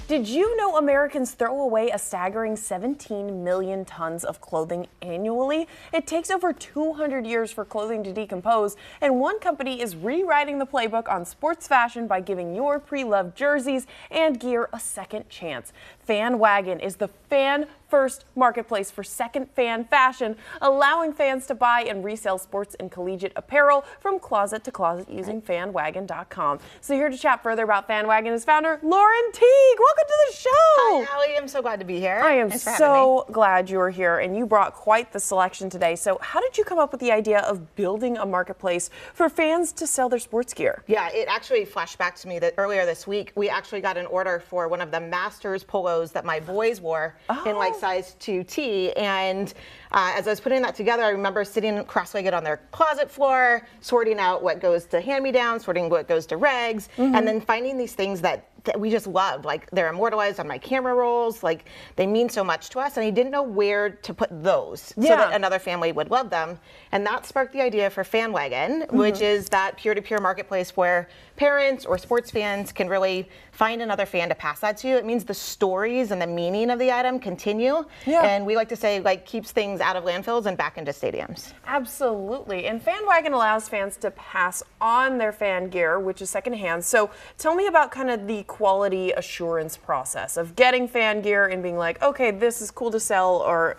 Did you know Americans throw away a staggering 17 million tons of clothing annually? It takes over 200 years for clothing to decompose, and one company is rewriting the playbook on sports fashion by giving your pre-loved jerseys and gear a second chance. FanWagon is the fan-first marketplace for second-fan fashion, allowing fans to buy and resell sports and collegiate apparel from closet to closet using FanWagon.com. So here to chat further about FanWagon is founder Lauren Teague. Welcome to the show. Hi, Allie. I'm so glad to be here. I am so glad you are here, and you brought quite the selection today. So how did you come up with the idea of building a marketplace for fans to sell their sports gear? Yeah, it actually flashed back to me that earlier this week, we actually got an order for one of the Masters polos that my boys wore in like size 2T. And as I was putting that together, I remember sitting cross-legged on their closet floor, sorting out what goes to hand-me-downs, sorting what goes to regs, and then finding these things that we just loved. Like, they're immortalized on my camera rolls. Like, they mean so much to us, and I didn't know where to put those so that another family would love them. And that sparked the idea for FanWagon, which is that peer-to-peer marketplace where parents or sports fans can really find another fan to pass that to. It means the stories and the meaning of the item continue. And we like to say, like, keeps things out of landfills and back into stadiums. Absolutely. And FanWagon allows fans to pass on their fan gear, which is secondhand. So tell me about kind of the quality assurance process of getting fan gear and being like, okay, this is cool to sell, or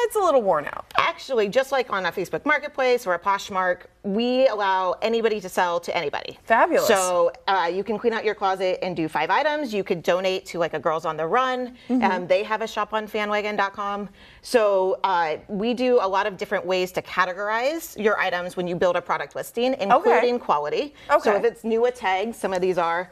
it's a little worn out. Actually, just like on a Facebook Marketplace or a Poshmark, we allow anybody to sell to anybody. Fabulous. So you can clean out your closet and do 5 items. You could donate to like a Girls on the Run. They have a shop on FanWagon.com. So we do a lot of different ways to categorize your items when you build a product listing, including quality. So if it's new with tags, some of these are,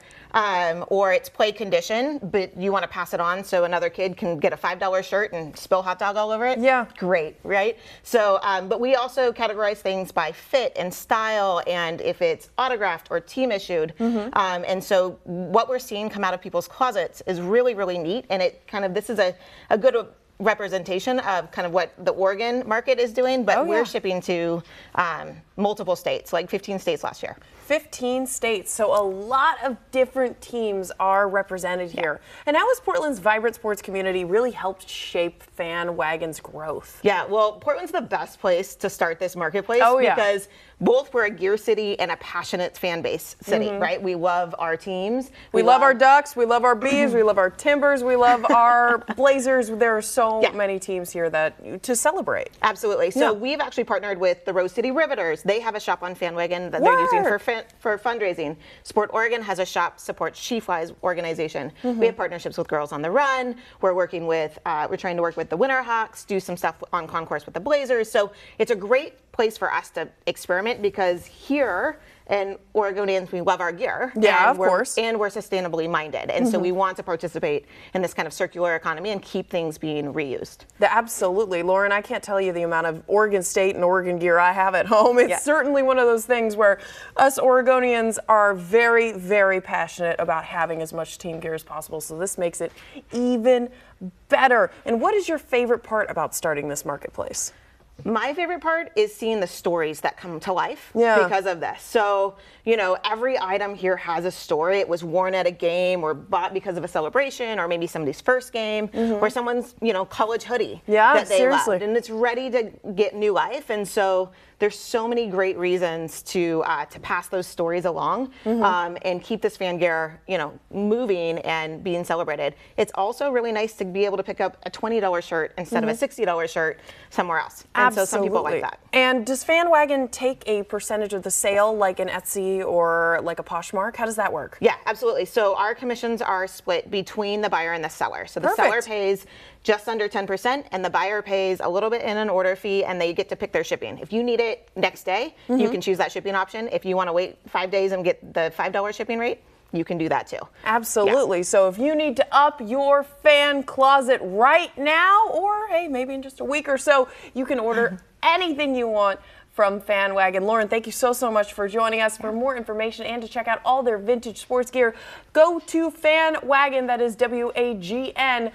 or it's play condition, but you want to pass it on so another kid can get a $5 shirt and spill hot dog all over it. Yeah. Great, right? So, but we also categorize things by fit and style, and if it's autographed or team issued. And so what we're seeing come out of people's closets is really, really neat. And it kind of, this is a good representation of kind of what the Oregon market is doing, but we're shipping to multiple states, like 15 states last year. 15 states, so a lot of different teams are represented here. And how has Portland's vibrant sports community really helped shape FanWagon's growth? Yeah, well, Portland's the best place to start this marketplace because both we're a gear city and a passionate fan base city, right? We love our teams. We love our Ducks, we love our Bees, we love our Timbers, we love our Blazers. There are so many teams here that to celebrate. Absolutely. So we've actually partnered with the Rose City Riveters. They have a shop on FanWagon that they're using for fundraising. Sport Oregon has a shop, supports She Flies organization. We have partnerships with Girls on the Run. We're working with, we're trying to work with the Winterhawks, do some stuff on concourse with the Blazers. So it's a great place for us to experiment because here in Oregonians, we love our gear. Yeah, of course. And we're sustainably minded. And so we want to participate in this kind of circular economy and keep things being reused. Absolutely. Lauren, I can't tell you the amount of Oregon State and Oregon gear I have at home. It's certainly one of those things where us Oregonians are very, very passionate about having as much team gear as possible. So this makes it even better. And what is your favorite part about starting this marketplace? My favorite part is seeing the stories that come to life because of this. So, you know, every item here has a story. It was worn at a game or bought because of a celebration or maybe somebody's first game or someone's, you know, college hoodie that they loved. And it's ready to get new life. And so there's so many great reasons to pass those stories along and keep this fan gear, you know, moving and being celebrated. It's also really nice to be able to pick up a $20 shirt instead of a $60 shirt somewhere else. And so some people like that. And does FanWagon take a percentage of the sale like an Etsy or like a Poshmark? How does that work? Yeah, absolutely. So our commissions are split between the buyer and the seller. So the seller pays just under 10% and the buyer pays a little bit in an order fee and they get to pick their shipping. If you need it next day, you can choose that shipping option. If you want to wait 5 days and get the $5 shipping rate, you can do that too. Absolutely. So if you need to up your fan closet right now, or hey, maybe in just a week or so, you can order anything you want from FanWagon. Lauren, thank you so much for joining us. For more information and to check out all their vintage sports gear, go to FanWagon, that is WAGN.com.